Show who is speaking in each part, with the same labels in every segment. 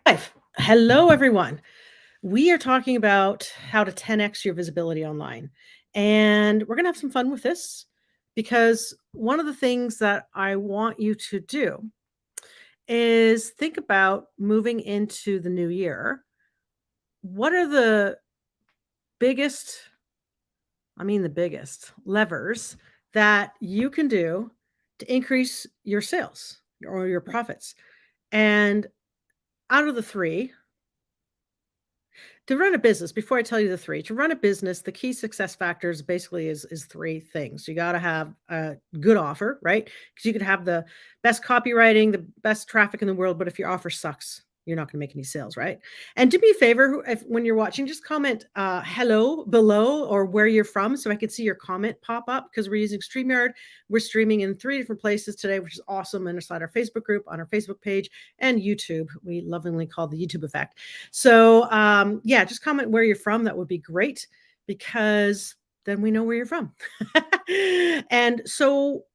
Speaker 1: Live. Hello, everyone. We are talking about how to 10x your visibility online. And we're going to have some fun with this because one of the things that I want you to do is think about moving into the new year. What are the biggest, the biggest levers that you can do to increase your sales or your profits? And out of the three, to run a business, before I tell you the 3, to run a business, the key success factors basically is 3 things. You gotta have a good offer, right? Because you could have the best copywriting, the best traffic in the world, but if your offer sucks, you're not gonna make any sales, right? And do me a favor, if when you're watching, just comment, "hello" below or where you're from so I can see your comment pop up because 'cause we're using StreamYard. We're streaming in 3 different places today, which is awesome, and inside our Facebook group, on our Facebook page, and YouTube. We lovingly call the YouTube effect. So, yeah, just comment where you're from. That would be great because then we know where you're from. And so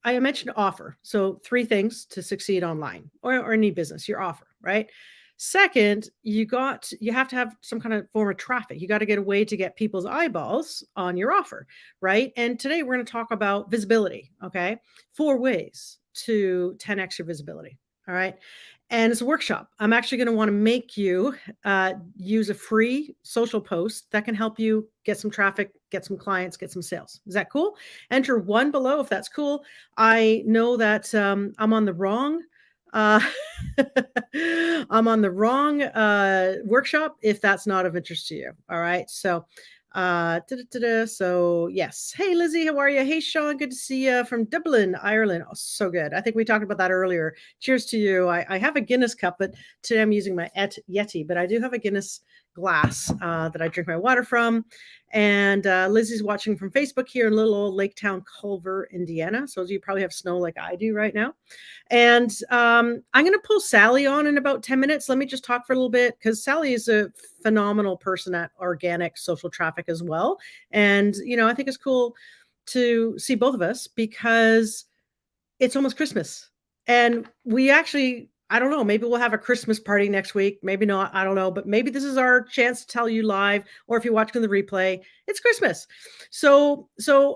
Speaker 1: I mentioned offer. So 3 things to succeed online or any business, your offer, right? Second, you have to have some kind of form of traffic. You got to get a way to get people's eyeballs on your offer, right? And today we're going to talk about visibility, okay? 4 ways to 10x your visibility. All right. And it's a workshop. I'm actually going to want to make you use a free social post that can help you get some traffic, get some clients, get some sales. Is that cool? Enter 1 below if that's cool. I know that I'm on the wrong. Uh, I'm on the wrong workshop if that's not of interest to you. All right. So so yes. Hey Lizzie, how are you? Hey Sean, good to see you from Dublin, Ireland. Oh, so good. I think we talked about that earlier. Cheers to you. I have a Guinness cup, but today I'm using my Yeti, but I do have a Guinness glass that I drink my water from. And Lizzie's watching from Facebook here in little old Lake Town, Culver, Indiana. So you probably have snow like I do right now. And I'm going to pull Sally on in about 10 minutes. Let me just talk for a little bit because Sally is a phenomenal person at organic social traffic as well. And, I think it's cool to see both of us because it's almost Christmas. And we actually, I don't know, maybe we'll have a Christmas party next week. Maybe not. I don't know. But maybe this is our chance to tell you live, or if you're watching the replay, it's Christmas. So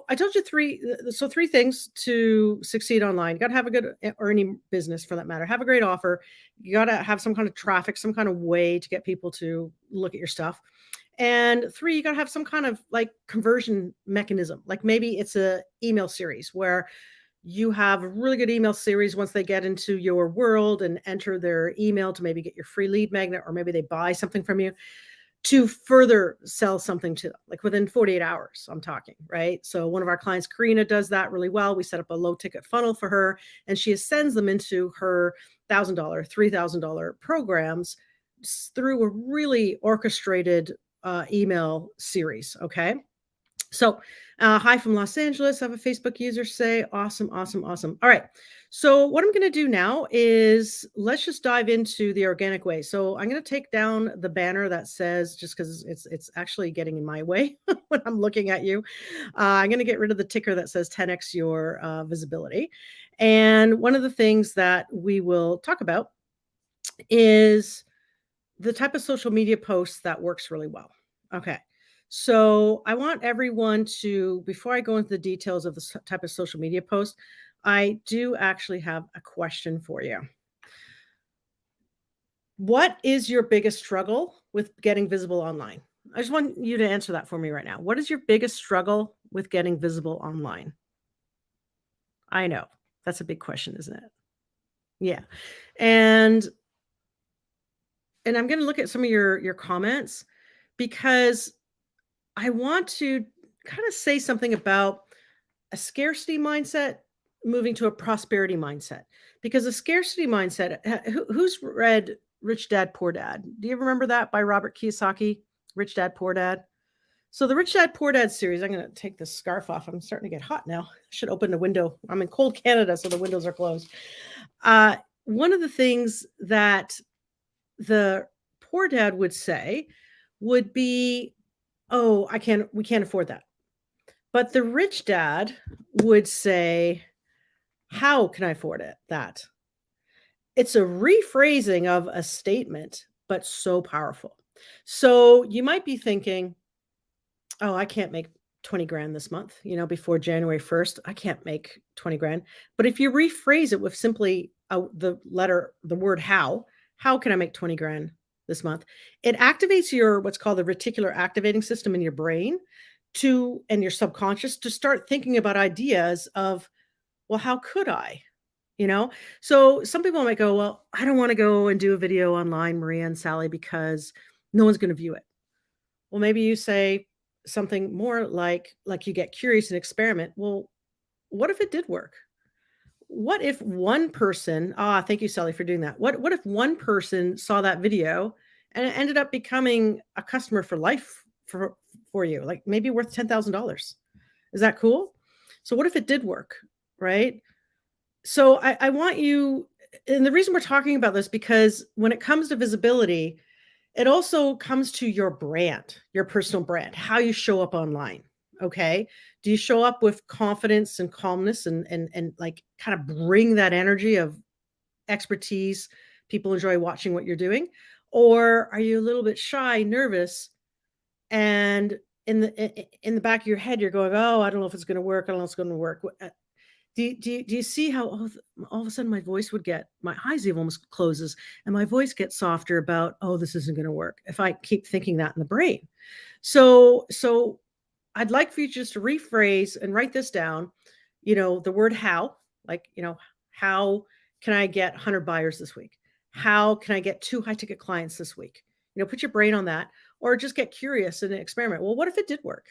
Speaker 1: I told you 3 things to succeed online. You got to have a good, or any business for that matter, have a great offer. You got to have some kind of traffic, some kind of way to get people to look at your stuff. And 3, you got to have some kind of like conversion mechanism. Like maybe it's a email series where you have a really good email series once they get into your world and enter their email to maybe get your free lead magnet, or maybe they buy something from you to further sell something to them, like within 48 hours, I'm talking, right? So one of our clients, Karina, does that really well. We set up a low ticket funnel for her, and she sends them into her $1,000, $3,000 programs through a really orchestrated email series. Okay. So, hi from Los Angeles. I have a Facebook user say, awesome, awesome, awesome. All right. So, what I'm going to do now is let's just dive into the organic way. So, I'm going to take down the banner that says, just because it's actually getting in my way when I'm looking at you. I'm going to get rid of the ticker that says 10x your visibility. And one of the things that we will talk about is the type of social media posts that works really well. Okay. So I want everyone to, before I go into the details of the type of social media post, I do actually have a question for you. What is your biggest struggle with getting visible online? I just want you to answer that for me right now. What is your biggest struggle with getting visible online? I know that's a big question, isn't it? Yeah. And I'm going to look at some of your comments because I want to kind of say something about a scarcity mindset moving to a prosperity mindset. Because a scarcity mindset, who's read Rich Dad Poor Dad? Do you remember that by Robert Kiyosaki? Rich Dad Poor Dad. So the Rich Dad Poor Dad series, I'm going to take this scarf off. I'm starting to get hot now. I should open the window. I'm in cold Canada, so the windows are closed. One of the things that the poor dad would say would be, oh, we can't afford that. But the rich dad would say, how can I afford that? It's a rephrasing of a statement, but so powerful. So you might be thinking, oh, I can't make 20 grand this month, before January 1st. I can't make 20 grand. But if you rephrase it with simply the word how can I make 20 grand this month? It activates your what's called the reticular activating system in your brain and your subconscious to start thinking about ideas of, well, how could I? You know? So some people might go, well, I don't want to go and do a video online, Maria and Sally, because no one's going to view it. Well, maybe you say something more like you get curious and experiment. Well, what if it did work? What if one person, thank you, Sally, for doing that. What if one person saw that video and it ended up becoming a customer for life for you, like maybe worth $10,000? Is that cool? So what if it did work, right? So I want you, and the reason we're talking about this, because when it comes to visibility, it also comes to your brand, your personal brand, how you show up online. Okay. Do you show up with confidence and calmness and like kind of bring that energy of expertise? People enjoy watching what you're doing. Or are you a little bit shy, nervous, and in the back of your head, you're going, oh, I don't know if it's going to work. I don't know if it's going to work. Do you see how all of a sudden my eyes even almost closes and my voice gets softer about, oh, this isn't going to work if I keep thinking that in the brain. So I'd like for you just to rephrase and write this down, the word how, like, how can I get 100 buyers this week? How can I get 2 high ticket clients this week? Put your brain on that, or just get curious and experiment. Well, what if it did work?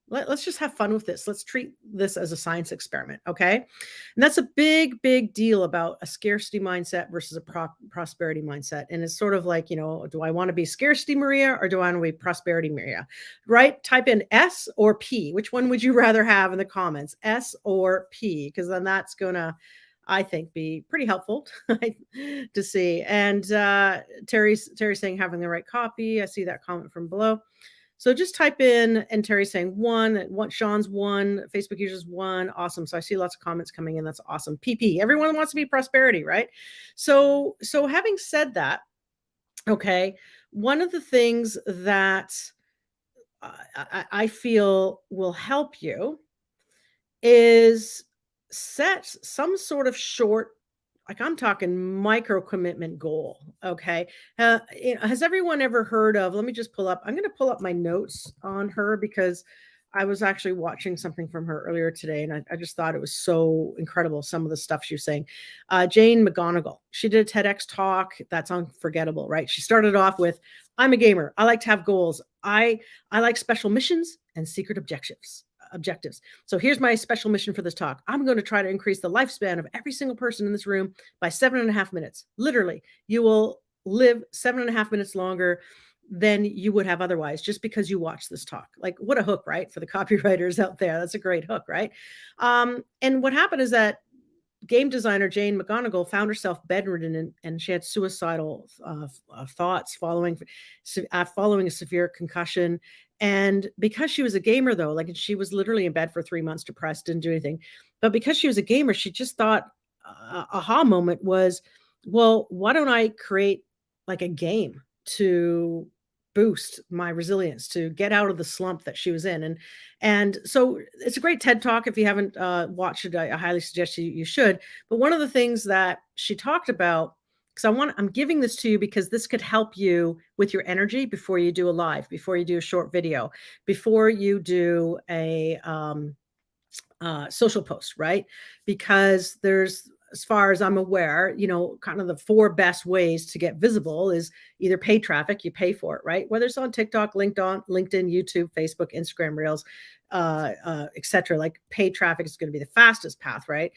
Speaker 1: Let's just have fun with this. Let's treat this as a science experiment. Okay. And that's a big, big deal about a scarcity mindset versus a prosperity mindset. And it's sort of like, do I want to be scarcity Maria or do I want to be prosperity Maria? Right? Type in S or P. Which one would you rather have in the comments? S or P? Because then that's going to, I think, be pretty helpful to see. And Terry's saying having the right copy. I see that comment from below. So just type in, and Terry's saying Sean's one, Facebook users one. Awesome. So I see lots of comments coming in. That's awesome. PP. Everyone wants to be prosperity, right? So having said that, okay, one of the things that I feel will help you is set some sort of short, like I'm talking micro commitment goal. Okay. Has everyone ever heard of, let me just I'm going to pull up my notes on her because I was actually watching something from her earlier today. And I just thought it was so incredible. Some of the stuff she was saying, Jane McGonigal, she did a TEDx talk. That's unforgettable, right? She started off with, I'm a gamer. I like to have goals. I like special missions and secret objectives. So here's my special mission for this talk. I'm going to try to increase the lifespan of every single person in this room by 7.5 minutes. Literally, you will live 7.5 minutes longer than you would have otherwise, just because you watch this talk. Like, what a hook, right? For the copywriters out there. That's a great hook, right? And what happened is that game designer Jane McGonigal found herself bedridden and she had suicidal thoughts following a severe concussion. And because she was a gamer, though, like she was literally in bed for 3 months, depressed, didn't do anything. But because she was a gamer, she just thought, aha moment was, well, why don't I create like a game to boost my resilience, to get out of the slump that she was in. And so it's a great TED talk. If you haven't watched it, I highly suggest you should. But one of the things that she talked about, because I'm giving this to you because this could help you with your energy before you do a live, before you do a short video, before you do a social post, right? Because there's, as far as I'm aware, kind of the 4 best ways to get visible is either paid traffic, you pay for it, right? Whether it's on TikTok, LinkedIn, YouTube, Facebook, Instagram Reels, etc. Like paid traffic is going to be the fastest path, right?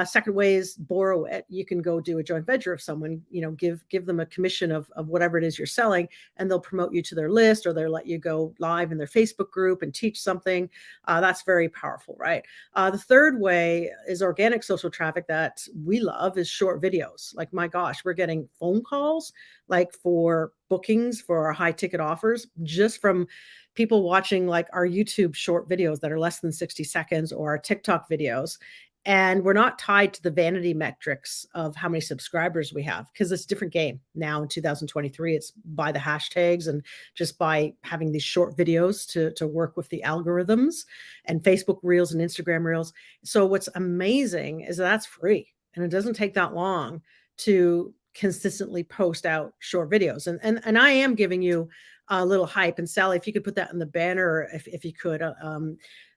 Speaker 1: Second way is borrow it. You can go do a joint venture of someone, give them a commission of whatever it is you're selling, and they'll promote you to their list, or they'll let you go live in their Facebook group and teach something. That's very powerful, right? The third way is organic social traffic that we love is short videos. Like, my gosh, we're getting phone calls like for bookings for our high ticket offers just from people watching like our YouTube short videos that are less than 60 seconds or our TikTok videos. And we're not tied to the vanity metrics of how many subscribers we have, because it's a different game now in 2023. It's by the hashtags and just by having these short videos to work with the algorithms and Facebook Reels and Instagram Reels. So what's amazing is that's free, and it doesn't take that long to consistently post out short videos. And I am giving you a little hype. And Sally, if you could put that in the banner, if you could,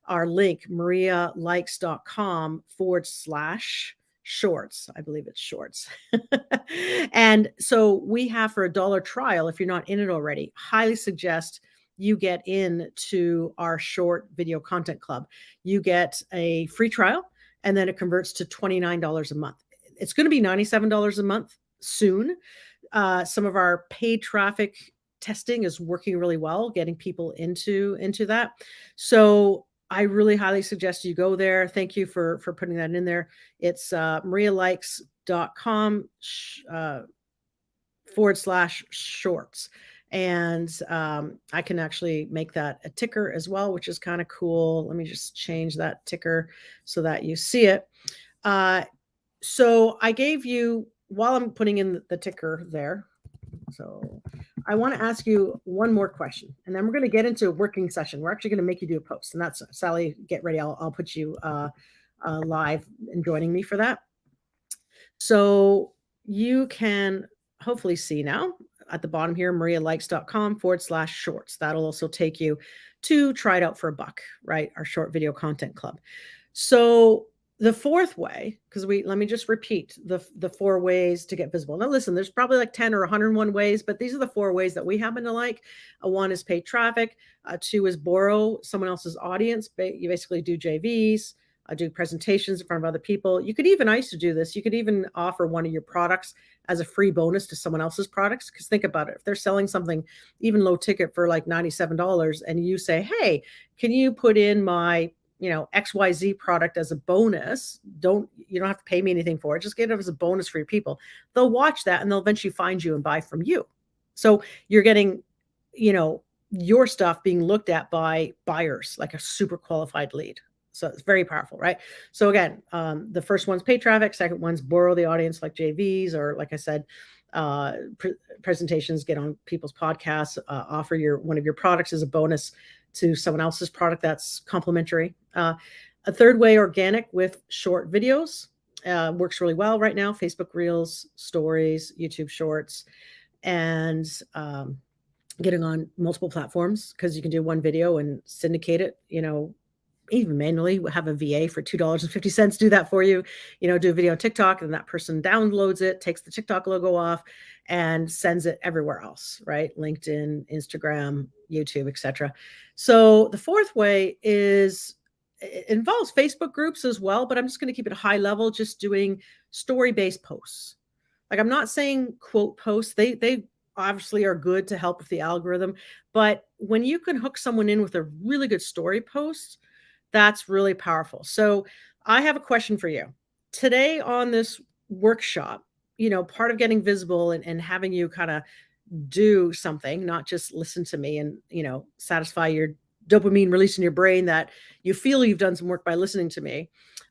Speaker 1: our link, marialikes.com/shorts. I believe it's shorts. And so we have, for $1 trial, if you're not in it already, highly suggest you get into our short video content club. You get a free trial, and then it converts to $29 a month. It's going to be $97 a month soon. Some of our paid traffic testing is working really well, getting people into that. So I really highly suggest you go there. Thank you for putting that in there. It's marialikes.com /shorts. And I can actually make that a ticker as well, which is kind of cool. Let me just change that ticker so that you see it. So I gave you, while I'm putting in the ticker there, so I want to ask you one more question, and then we're going to get into a working session. We're actually going to make you do a post, and that's, Sally, get ready. I'll put you live and joining me for that. So you can hopefully see now at the bottom here, marialikes.com /shorts. That'll also take you to try it out for $1, right? Our short video content club. So the fourth way, because let me just repeat the 4 ways to get visible. Now listen, there's probably like 10 or 101 ways, but these are the 4 ways that we happen to like. 1 is paid traffic. 2 is borrow someone else's audience. You basically do JVs, do presentations in front of other people. You could even, I used to do this, you could even offer one of your products as a free bonus to someone else's products. Because think about it, if they're selling something even low ticket for like $97, and you say, hey, can you put in my XYZ product as a bonus? You don't have to pay me anything for it. Just get it as a bonus for your people. They'll watch that, and they'll eventually find you and buy from you. So you're getting, your stuff being looked at by buyers, like a super qualified lead. So it's very powerful, right? So again, the first one's paid traffic. Second one's borrow the audience, like JVs, or like I said, presentations, get on people's podcasts, offer one of your products as a bonus to someone else's product that's complimentary. A third way, organic with short videos, works really well right now. Facebook Reels, Stories, YouTube Shorts, and getting on multiple platforms, because you can do one video and syndicate it, even manually. Have a VA for $2.50 do that for you. Do a video on TikTok, and that person downloads it, takes the TikTok logo off, and sends it everywhere else, right? LinkedIn, Instagram, YouTube, etc. So the fourth way it involves Facebook groups as well, but I'm just going to keep it high level, just doing story-based posts. Like, I'm not saying quote posts. They obviously are good to help with the algorithm, but when you can hook someone in with a really good story post, that's really powerful. So I have a question for you. Today on this workshop, part of getting visible and having you kind of do something, not just listen to me and, satisfy your dopamine release in your brain that you feel you've done some work by listening to me.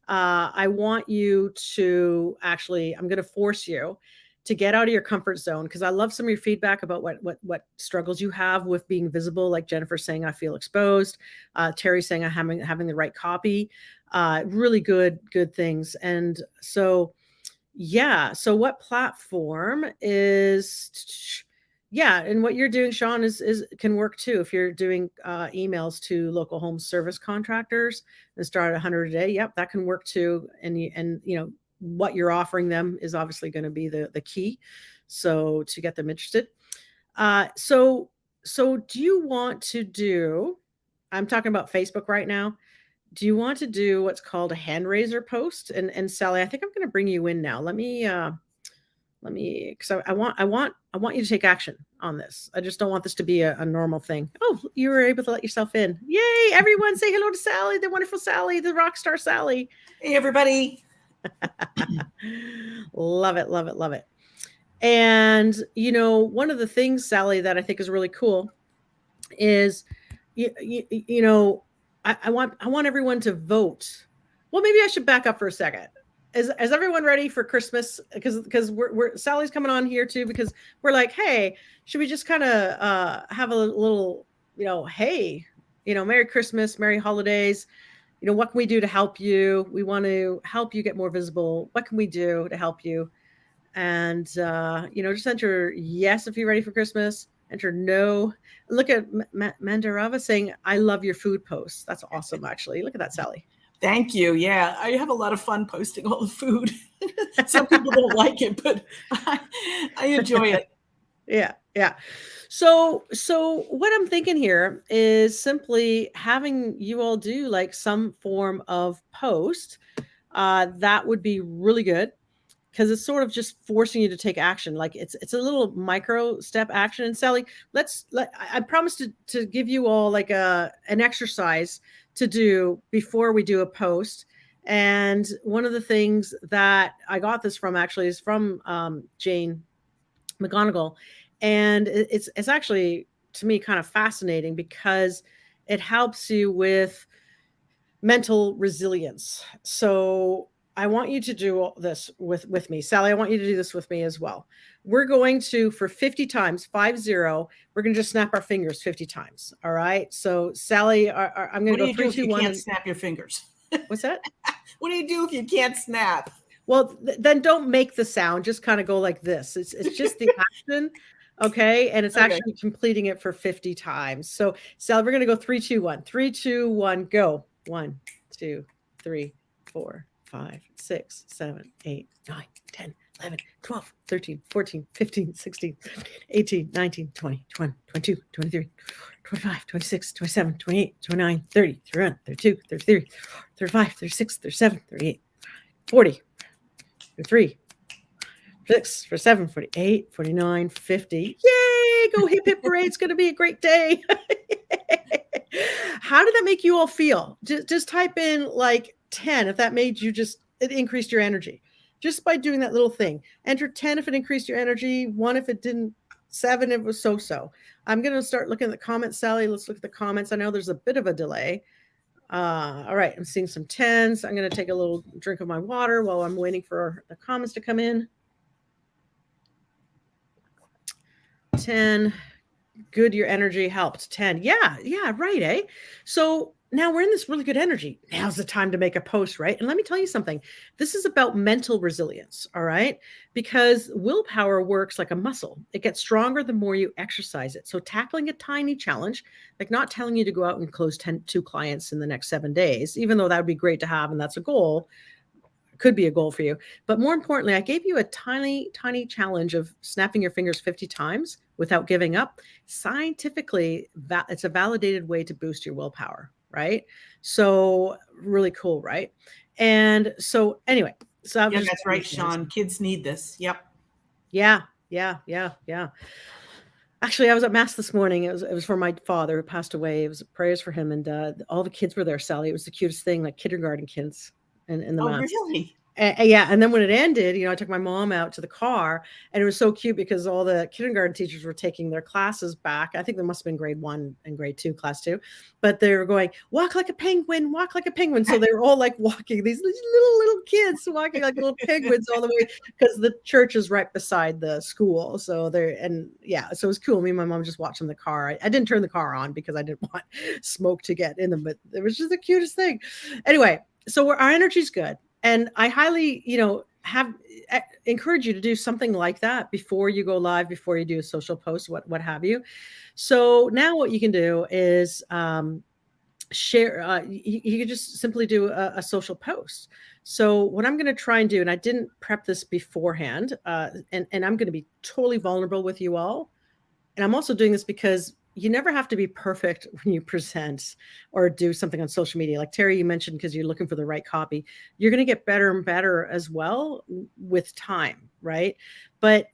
Speaker 1: I want you to actually, I'm going to force you to get out of your comfort zone, because I love some of your feedback about what struggles you have with being visible. Like Jennifer saying, I feel exposed. Terry saying, I'm having the right copy. Really good things. And so, yeah. So what platform is, yeah. And what you're doing, Sean, is can work too. If you're doing emails to local home service contractors and start at 100 a day, yep, that can work too. And what you're offering them is obviously going to be the key. So to get them interested. So do you want to do, I'm talking about Facebook right now. Do you want to do what's called a hand raiser post? And Sally, I think I'm going to bring you in now. Let me, because I want you to take action on this. I just don't want this to be a normal thing. Oh, you were able to let yourself in. Yay. Everyone say hello to Sally, the wonderful Sally, the rock star Sally.
Speaker 2: Hey, everybody.
Speaker 1: Love it, love it, love it. And, one of the things, Sally, that I think is really cool is, I want everyone to vote. Well, maybe I should back up for a second. Is everyone ready for Christmas? Because we're Sally's coming on here too because we're like, hey, should we just kind of have a little, hey, Merry Christmas, Merry Holidays. What can we do to help you? We want to help you get more visible. What can we do to help you? And just enter yes if you're ready for Christmas. Enter no. Look at Mandarava saying, "I love your food posts." That's awesome, actually. Look at that, Sally.
Speaker 2: Thank you. Yeah, I have a lot of fun posting all the food. Some people don't like it, but I enjoy it.
Speaker 1: Yeah, yeah. So what I'm thinking here is simply having you all do like some form of post. That would be really good because it's sort of just forcing you to take action. Like it's a little micro step action. And Sally, I promise to give you all like an exercise to do before we do a post. And one of the things that I got this from actually is from Jane McGonigal, and it's actually to me kind of fascinating because it helps you with mental resilience. So I want you to do this with me. Sally, I want you to do this with me as well. We're going to, for 50 times, 50, we're going to just snap our fingers 50 times. All right. So Sally, I'm going to go 3, 2, 1.
Speaker 2: Can't snap your fingers?
Speaker 1: What's that?
Speaker 2: What do you do if you can't snap?
Speaker 1: Well, then don't make the sound. Just kind of go like this. It's just the action. Okay. And it's actually completing it for 50 times. So Sally, we're going to go 3, 2, 1. 3, 2, 1, go. 1, 2, 3, 4, 5, 6, 7, 8, 9, 10, 11, 12, 13, 14, 15, 16, 18, 19, 20, 21, 22, 23, 25, 26, 27, 28, 29, 30, 31, 32, 33, 35, 36, 37, 38, 40, 43, 6, 47, 48, 49, 50. Yay! Go hip hip parade. It's going to be a great day. How did that make you all feel? Just type in like 10 if that made you it increased your energy. Just by doing that little thing. Enter 10 if it increased your energy, 1 if it didn't, 7 if it was so-so. I'm going to start looking at the comments, Sally. Let's look at the comments. I know there's a bit of a delay. All right, I'm seeing some 10s. I'm going to take a little drink of my water while I'm waiting for the comments to come in. 10. Good, your energy helped. 10. Yeah, right, eh? So now we're in this really good energy. Now's the time to make a post, right? And let me tell you something. This is about mental resilience, all right? Because willpower works like a muscle. It gets stronger the more you exercise it. So tackling a tiny challenge, like not telling you to go out and close 2 clients in the next 7 days, even though that would be great to have and that's a goal, could be a goal for you. But more importantly, I gave you a tiny, tiny challenge of snapping your fingers 50 times without giving up. Scientifically, it's a validated way to boost your willpower, right? So really cool, right? And so anyway, so
Speaker 2: yeah, that's right, Sean. Kids need this. Yep.
Speaker 1: Yeah. Actually, I was at mass this morning. It was for my father who passed away. It was prayers for him, and all the kids were there. Sally, it was the cutest thing, like kindergarten kids in the mass.
Speaker 2: Really?
Speaker 1: Yeah, and then when it ended, I took my mom out to the car, and it was so cute because all the kindergarten teachers were taking their classes back. I think there must have been grade 1 and grade 2, class 2, but they were going, walk like a penguin, walk like a penguin. So they were all like walking, these little kids walking like little penguins all the way, because the church is right beside the school. So so it was cool. Me and my mom just watched in the car. I didn't turn the car on because I didn't want smoke to get in them, but it was just the cutest thing. Anyway, so our energy's good. And I highly, encourage you to do something like that before you go live, before you do a social post, what have you. So now what you can do is share. You can just simply do a social post. So what I'm going to try and do, and I didn't prep this beforehand, and I'm going to be totally vulnerable with you all. And I'm also doing this because you never have to be perfect when you present or do something on social media. Like Terry, you mentioned, because you're looking for the right copy, you're going to get better and better as well with time, right? But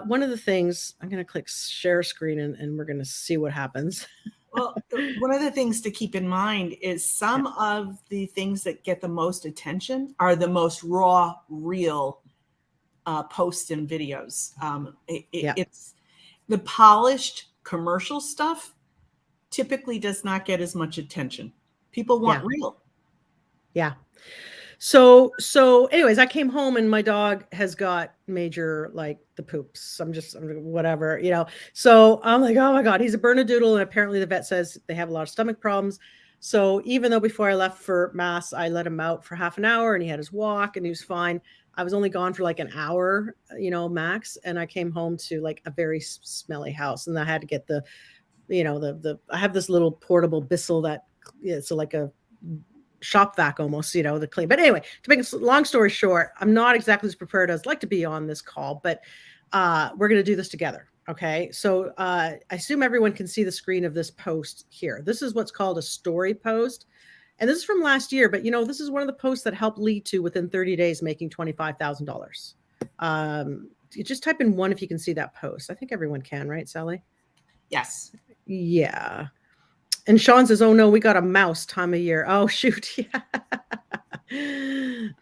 Speaker 1: one of the things, I'm going to click share screen and we're going to see what happens.
Speaker 2: Well, one of the things to keep in mind is some of the things that get the most attention are the most raw, real posts and videos. It's the polished commercial stuff typically does not get as much attention. People want real.
Speaker 1: Yeah. So anyways, I came home and my dog has got major like the poops. I'm whatever, you know. So I'm like, oh my God, he's a Bernedoodle. And apparently the vet says they have a lot of stomach problems. So even though before I left for mass, I let him out for half an hour and he had his walk and he was fine. I was only gone for like an hour, you know, max. And I came home to like a very smelly house and I had to get the, you know, I have this little portable Bissell that it's like a shop vac almost, you know, the clean. But anyway, to make a long story short, I'm not exactly as prepared as I'd like to be on this call, but we're going to do this together. Okay. So I assume everyone can see the screen of this post here. This is what's called a story post. And this is from last year, but you know, this is one of the posts that helped lead to within 30 days making $25,000. You just type in one if you can see that post. I think everyone can, right, Sally?
Speaker 2: Yes.
Speaker 1: Yeah. And Sean says, "Oh no, we got a mouse time of year." Oh shoot, yeah.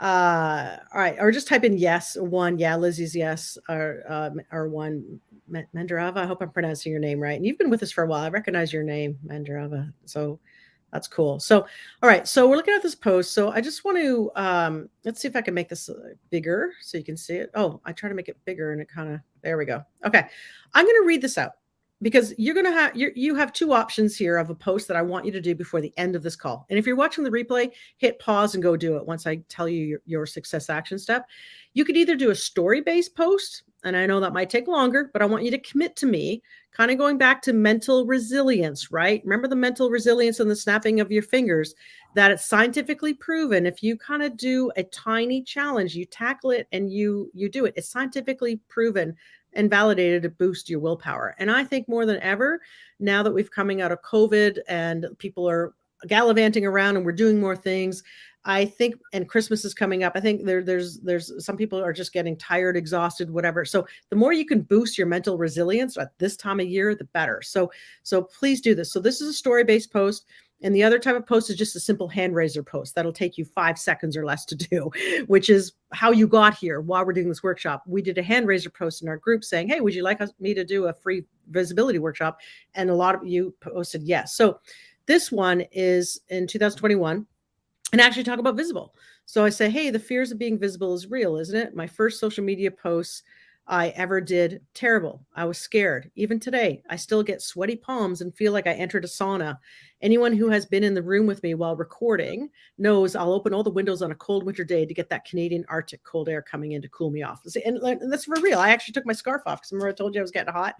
Speaker 1: All right, or just type in yes, one. Yeah, Lizzie's yes, or one. Mandarava. I hope I'm pronouncing your name right. And you've been with us for a while. I recognize your name, Mandarava. So that's cool. So, all right. So we're looking at this post. So I just want to let's see if I can make this bigger so you can see it. Oh, I try to make it bigger and it kind of there we go. Okay, I'm going to read this out because you're going to have you have two options here of a post that I want you to do before the end of this call. And if you're watching the replay, hit pause and go do it once I tell you your success action step. You could either do a story-based post, and I know that might take longer, but I want you to commit to me, kind of going back to mental resilience, right? Remember the mental resilience and the snapping of your fingers, that it's scientifically proven. If you kind of do a tiny challenge, you tackle it and you do it. It's scientifically proven and validated to boost your willpower. And I think more than ever, now that we've coming out of COVID and people are gallivanting around and we're doing more things, I think, and Christmas is coming up. I think there's some people are just getting tired, exhausted, whatever. So the more you can boost your mental resilience at this time of year, the better. So please do this. So this is a story-based post. And the other type of post is just a simple hand raiser post. That'll take you 5 seconds or less to do, which is how you got here while we're doing this workshop. We did a hand raiser post in our group saying, hey, would you like me to do a free visibility workshop? And a lot of you posted yes. So this one is in 2021 and actually talk about visible. So I say, hey, the fears of being visible is real, isn't it? My first social media posts I ever did, terrible. I was scared. Even today, I still get sweaty palms and feel like I entered a sauna. Anyone who has been in the room with me while recording knows I'll open all the windows on a cold winter day to get that Canadian Arctic cold air coming in to cool me off. And that's for real. I actually took my scarf off because remember I told you I was getting hot.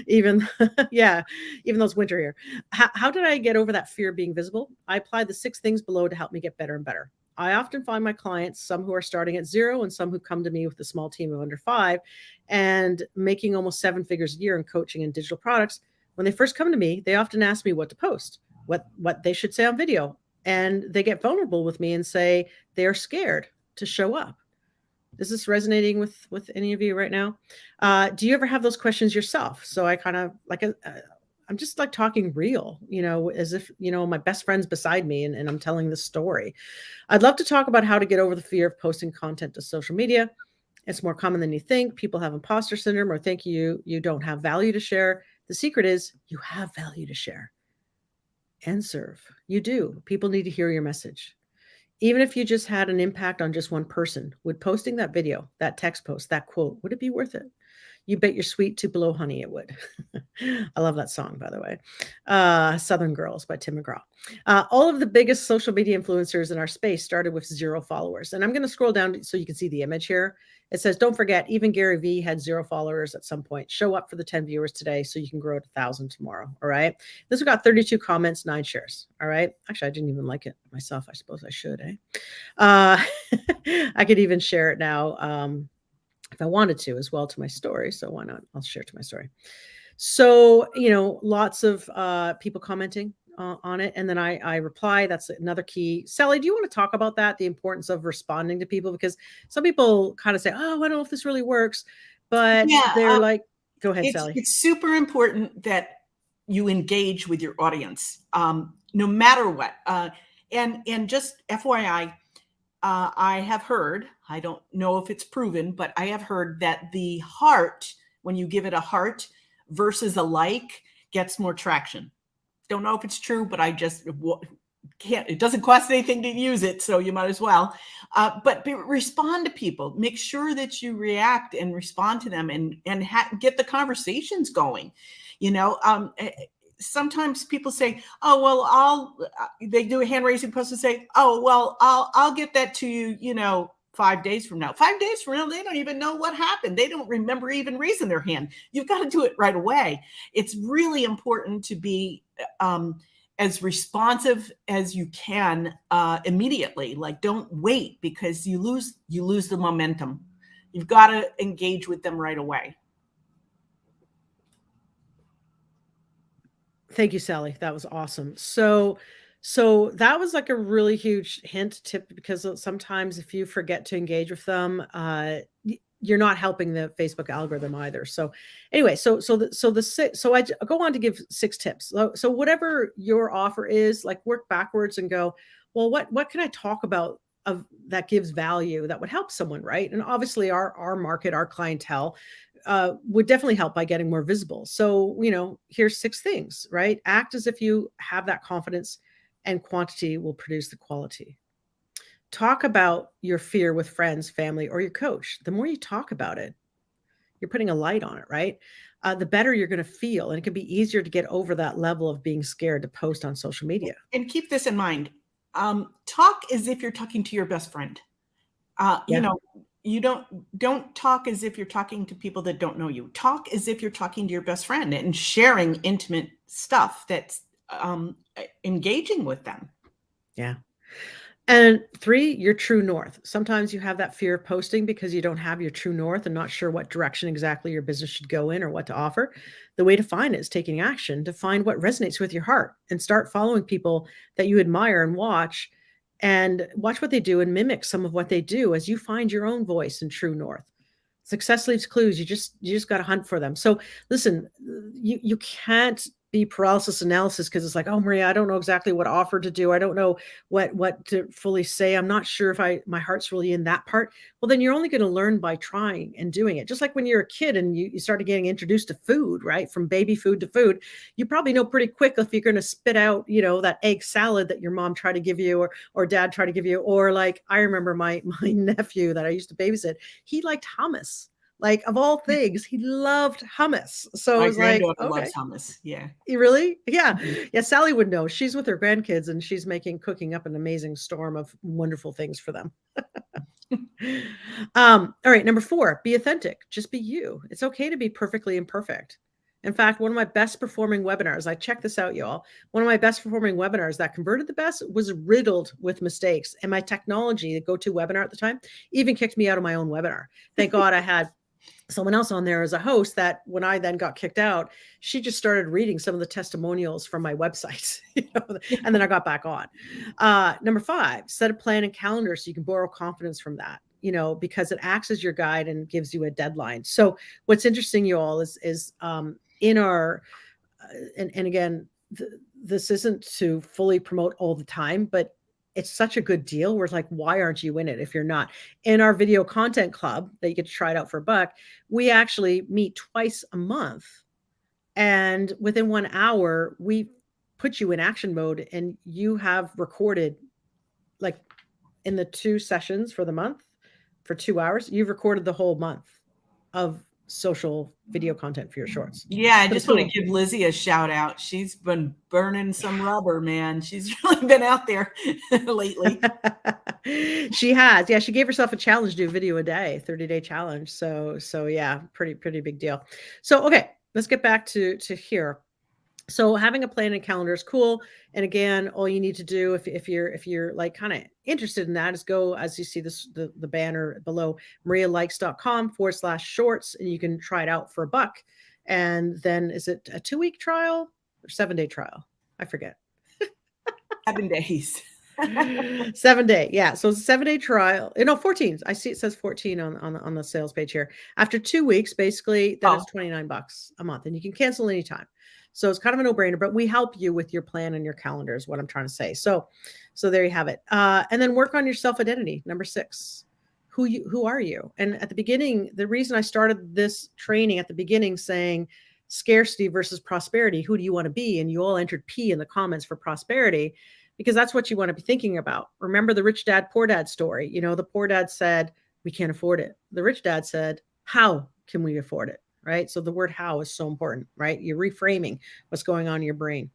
Speaker 1: Even, yeah, even though it's winter here. How did I get over that fear of being visible? I applied the 6 things below to help me get better and better. I often find my clients, some who are starting at 0 and some who come to me with a small team of under 5 and making almost 7 figures a year in coaching and digital products. When they first come to me, they often ask me what to post, what they should say on video. And they get vulnerable with me and say they're scared to show up. Is this resonating with any of you right now? Do you ever have those questions yourself? So I kind of like I'm just like talking real, you know, as if, you know, my best friend's beside me and I'm telling this story. I'd love to talk about how to get over the fear of posting content to social media. It's more common than you think. People have imposter syndrome or think you don't have value to share. The secret is you have value to share and serve. You do. People need to hear your message. Even if you just had an impact on just one person, would posting that video, that text post, that quote, would it be worth it? You bet your sweet Tupelo honey it would. I love that song, by the way. Southern Girls by Tim McGraw. All of the biggest social media influencers in our space started with 0 followers. And I'm going to scroll down so you can see the image here. It says, don't forget, even Gary Vee had 0 followers at some point. Show up for the 10 viewers today so you can grow to 1,000 tomorrow. All right. This got 32 comments, 9 shares. All right. Actually, I didn't even like it myself. I suppose I should, eh? I could even share it now. If I wanted to as well to my story. So why not? I'll share it to my story. So, you know, lots of people commenting on it. And then I reply. That's another key. Sally, do you want to talk about that? The importance of responding to people? Because some people kind of say, oh, I don't know if this really works. But they're like, go ahead, Sally.
Speaker 2: It's super important that you engage with your audience, no matter what. And just FYI, I have heard, I don't know if it's proven, but I have heard that the heart, when you give it a heart versus a like, gets more traction. Don't know if it's true, but I just, it doesn't cost anything to use it, so you might as well. But respond to people. Make sure that you react and respond to them, and get the conversations going. You know, sometimes people say, "Oh, well, they do a hand raising post and say, "Oh, well, I'll get that to you, 5 days from now." 5 days from now, they don't even know what happened. They don't remember even raising their hand. You've got to do it right away. It's really important to be as responsive as you can immediately. Like, don't wait, because you lose the momentum. You've got to engage with them right away.
Speaker 1: Thank you, Sally. That was awesome. So that was like a really huge hint tip, because sometimes if you forget to engage with them, you're not helping the Facebook algorithm either. So anyway, so I go on to give 6 tips. So whatever your offer is, like, work backwards and go, well, what can I talk about of that gives value that would help someone, right? And obviously our market, our clientele, would definitely help by getting more visible. So, here's 6 things, right? Act as if you have that confidence, and quantity will produce the quality. Talk about your fear with friends, family, or your coach. The more you talk about it, you're putting a light on it, right? The better you're going to feel. And it can be easier to get over that level of being scared to post on social media.
Speaker 2: And keep this in mind. Talk as if you're talking to your best friend.
Speaker 1: Yeah.
Speaker 2: You don't talk as if you're talking to people that don't know you. Talk as if you're talking to your best friend, and sharing intimate stuff that's engaging with them.
Speaker 1: Yeah. And 3, your true north. Sometimes you have that fear of posting because you don't have your true north and not sure what direction exactly your business should go in or what to offer. The way to find it is taking action to find what resonates with your heart, and start following people that you admire and watch what they do and mimic some of what they do as you find your own voice and true north. Success leaves clues. You just got to hunt for them. So listen, you can't be paralysis analysis, because it's like, oh, Maria, I don't know exactly what offer to do. I don't know what to fully say. I'm not sure if my heart's really in that part. Well, then you're only going to learn by trying and doing it. Just like when you're a kid and you started getting introduced to food, right? From baby food to food, you probably know pretty quick if you're going to spit out, that egg salad that your mom tried to give you, or dad tried to give you. Or, like, I remember my nephew that I used to babysit, he liked hummus. Like, of all things, he loved hummus. So it
Speaker 2: My
Speaker 1: was like,
Speaker 2: granddaughter
Speaker 1: okay.
Speaker 2: loves hummus. Yeah.
Speaker 1: You really? Yeah.
Speaker 2: Mhm.
Speaker 1: Yeah, Sally would know. She's with her grandkids and she's cooking up an amazing storm of wonderful things for them. All right, number 4, be authentic. Just be you. It's okay to be perfectly imperfect. In fact, one of my best performing webinars, I check this out, y'all. One of my best performing webinars that converted the best was riddled with mistakes. And my technology, the GoToWebinar at the time, even kicked me out of my own webinar. Thank God I had someone else on there as a host, that when I then got kicked out, she just started reading some of the testimonials from my website, and then I got back on. Number 5, set a plan and calendar so you can borrow confidence from that, because it acts as your guide and gives you a deadline. So what's interesting, you all, is in our, and again, this isn't to fully promote all the time, but it's such a good deal. We're like, why aren't you in it if you're not? In our video content club that you get to try it out for $1, we actually meet twice a month. And within 1 hour, we put you in action mode, and you have recorded, like, in the 2 sessions for the month for 2 hours, you've recorded the whole month of social video content for your shorts.
Speaker 2: Yeah, I
Speaker 1: Pretty
Speaker 2: just want to
Speaker 1: cool.
Speaker 2: give Lizzie a shout out. She's been burning some rubber, man. She's really been out there lately.
Speaker 1: She has. Yeah, she gave herself a challenge to do a video a day, 30-day challenge. So yeah, pretty big deal. So okay, let's get back to here. So having a plan and calendar is cool. And again, all you need to do if you're like kind of interested in that is go, as you see the banner below, marialikes.com/shorts, and you can try it out for $1. And then is it a 2-week trial or 7-day trial? I forget.
Speaker 2: 7 days.
Speaker 1: 7-day. Yeah. So it's a 7-day trial. 14. I see it says 14 on the sales page here. After 2 weeks, basically, then it's $29 a month, and you can cancel anytime. So it's kind of a no-brainer, but we help you with your plan and your calendar is what I'm trying to say. So there you have it. And then work on your self-identity. Number 6. Who are you? And at the beginning, the reason I started this training at the beginning saying scarcity versus prosperity, who do you want to be? And you all entered P in the comments for prosperity. because that's what you want to be thinking about. Remember the rich dad, poor dad story. You know, the poor dad said, we can't afford it. The rich dad said, how can we afford it? Right. So the word how is so important, right? You're reframing what's going on in your brain.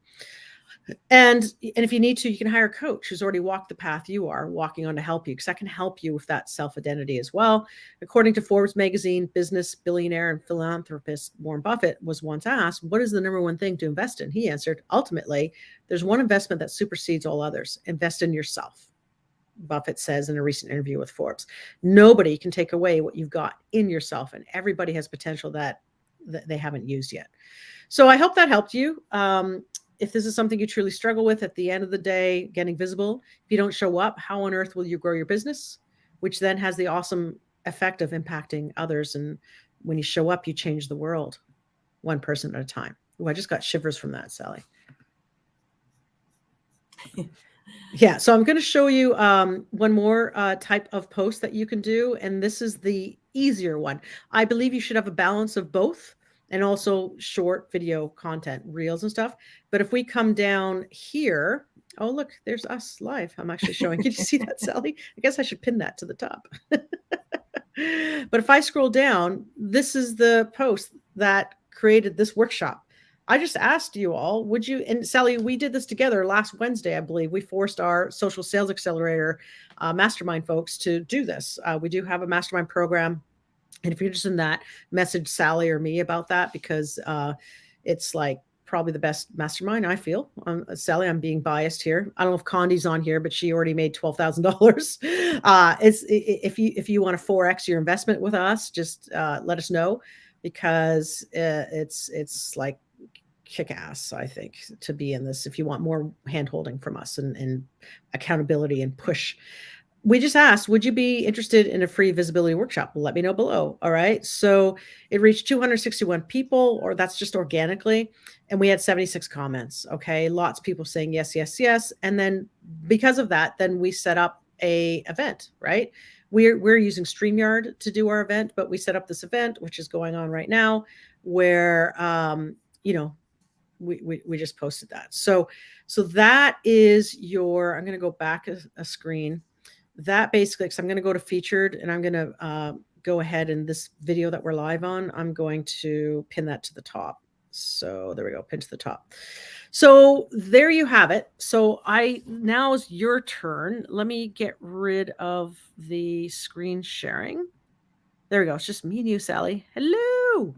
Speaker 1: And if you need to, you can hire a coach who's already walked the path you are walking on to help you, because that can help you with that self-identity as well. According to Forbes magazine, business billionaire and philanthropist Warren Buffett was once asked, what is the number one thing to invest in? He answered, ultimately, there's one investment that supersedes all others. Invest in yourself. Buffett says in a recent interview with Forbes. Nobody can take away what you've got in yourself, and everybody has potential that they haven't used yet. So I hope that helped you. If this is something you truly struggle with, at the end of the day, getting visible, if you don't show up, how on earth will you grow your business? Which then has the awesome effect of impacting others. And when you show up, you change the world one person at a time. Oh, I just got shivers from that, Sally. Yeah, so I'm going to show you one more type of post that you can do, and this is the easier one. I believe you should have a balance of both, and also short video content, reels and stuff. But if we come down here, oh, look, there's us live. I'm actually showing. Can you see that, Sally? I guess I should pin that to the top. But if I scroll down, this is the post that created this workshop. I just asked you all, would you, and Sally, we did this together last Wednesday, I believe. We forced our social sales accelerator mastermind folks to do this. We do have a mastermind program. And if you're interested in that, message Sally or me about that, because it's like probably the best mastermind, I feel. Sally, I'm being biased here. I don't know if Condi's on here, but she already made $12,000. If you want to 4x your investment with us, just let us know, because it's like kick ass, I think, to be in this. If you want more hand holding from us and accountability and push. We just asked, would you be interested in a free visibility workshop? Let me know below. All right. So it reached 261 people, or that's just organically. And we had 76 comments. Okay. Lots of people saying yes, yes, yes. And then because of that, then we set up a event, right? We're using StreamYard to do our event, but we set up this event, which is going on right now, where, we just posted that. So that is your, I'm going to go back a screen. That basically, because I'm going to go to featured, and I'm going to go ahead, and this video that we're live on, I'm going to pin that to the top. So there we go, pin to the top. So there you have it. So now is your turn. Let me get rid of the screen sharing. There we go. It's just me and you, Sally. Hello.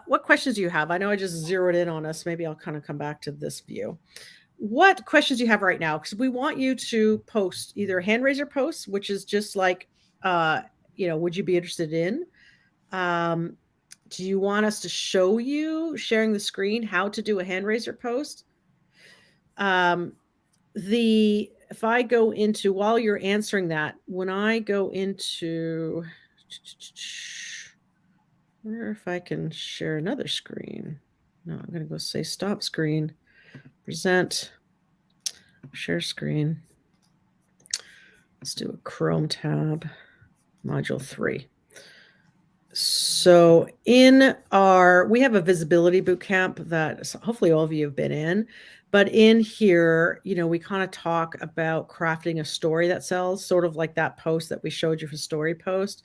Speaker 1: What questions do you have? I know I just zeroed in on us. Maybe I'll kind of come back to this view. What questions do you have right now? Because we want you to post either hand raiser posts, which is just like, would you be interested in? Do you want us to show you sharing the screen how to do a hand raiser post? If I go into, while you're answering that, when I go into, I wonder if I can share another screen. No, I'm going to go say stop screen, present, share screen. Let's do a Chrome tab, module 3. So we have a visibility bootcamp that hopefully all of you have been in, but in here, we kind of talk about crafting a story that sells, sort of like that post that we showed you for story post.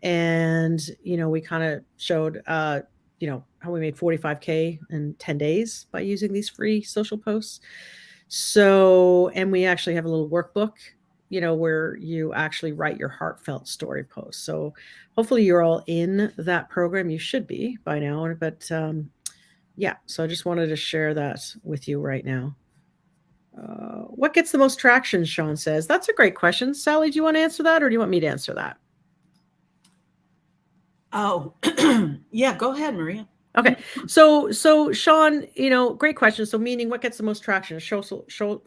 Speaker 1: And, we kind of showed, how we made 45K in 10 days by using these free social posts. So, and we actually have a little workbook, where you actually write your heartfelt story post. So hopefully you're all in that program. You should be by now, but yeah, so I just wanted to share that with you right now. What gets the most traction, Sean says? That's a great question. Sally, do you want to answer that, or do you want me to answer that?
Speaker 2: Oh, yeah, go ahead, Maria.
Speaker 1: Okay. So Sean, great question. So meaning what gets the most traction? Can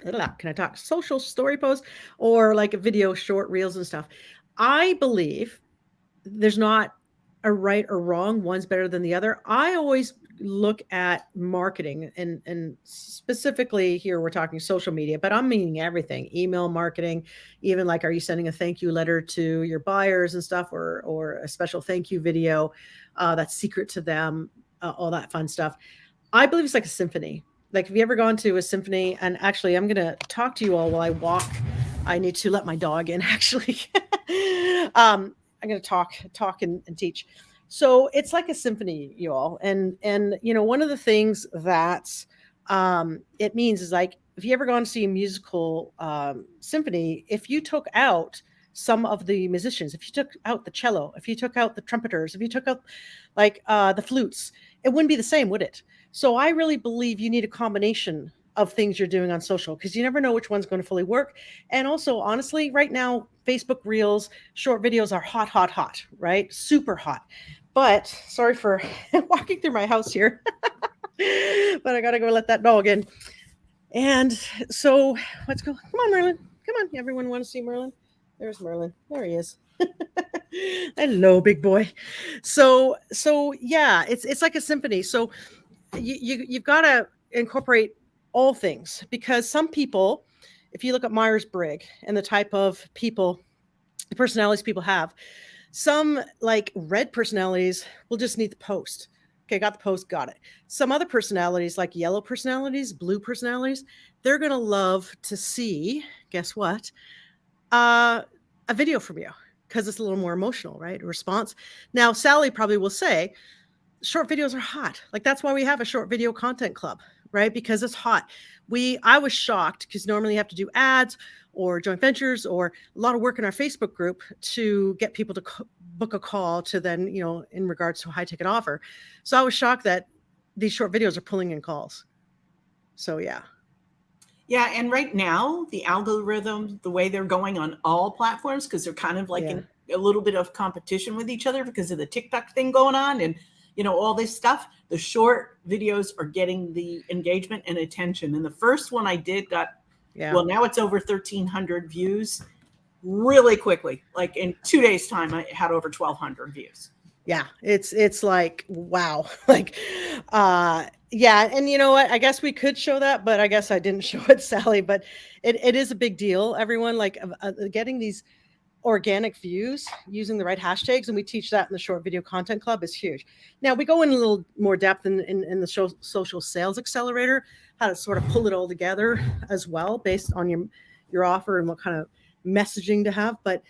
Speaker 1: I talk social story posts or like a video, short reels and stuff? I believe there's not a right or wrong. One's better than the other. I always look at marketing, and specifically here we're talking social media, but I'm meaning everything, email marketing, even like, are you sending a thank you letter to your buyers and stuff, or a special thank you video that's secret to them, all that fun stuff. I believe it's like a symphony Like, have you ever gone to a symphony? And actually, I'm going to talk to you all while I walk. I need to let my dog in, actually. I'm going to talk and teach. So it's like a symphony, you all. And one of the things that it means is, like, if you ever gone to see a musical symphony, if you took out some of the musicians, if you took out the cello, if you took out the trumpeters, if you took out like the flutes, it wouldn't be the same, would it? So I really believe you need a combination of things you're doing on social, because you never know which one's going to fully work. And also, honestly, right now, Facebook Reels, short videos are hot, hot, hot, right? Super hot. But sorry for walking through my house here, but I got to go let that dog in. And so let's go. Come on, Merlin. Come on. Everyone want to see Merlin? There's Merlin. There he is. Hello, big boy. So yeah, it's like a symphony. So you've got to incorporate all things, because some people, if you look at Myers-Briggs and the type of people, the personalities people have, some like red personalities will just need the post. Okay, got the post, got it. Some other personalities, like yellow personalities, blue personalities, they're going to love to see, guess what? A video from you, because it's a little more emotional, right? A response. Now, Sally probably will say, short videos are hot. Like, that's why we have a short video content club, right? Because it's hot. I was shocked, because normally you have to do ads or joint ventures or a lot of work in our Facebook group to get people to book a call to then, in regards to a high ticket offer. So I was shocked that these short videos are pulling in calls. So yeah.
Speaker 2: Yeah, and right now the algorithm, the way they're going on all platforms, because they're kind of like in a little bit of competition with each other because of the TikTok thing going on, and all this stuff. The short videos are getting the engagement and attention. And the first one I did got, well, now it's over 1,300 views really quickly. Like in 2 days' time, I had over 1,200 views.
Speaker 1: Yeah, it's like, wow. Like, yeah. And you know what? I guess we could show that, but I guess I didn't show it, Sally. But it is a big deal, everyone, like getting these organic views using the right hashtags. And we teach that in the short video content club is huge. Now we go in a little more depth in the social sales accelerator, how to sort of pull it all together as well, based on your offer and what kind of messaging to have. But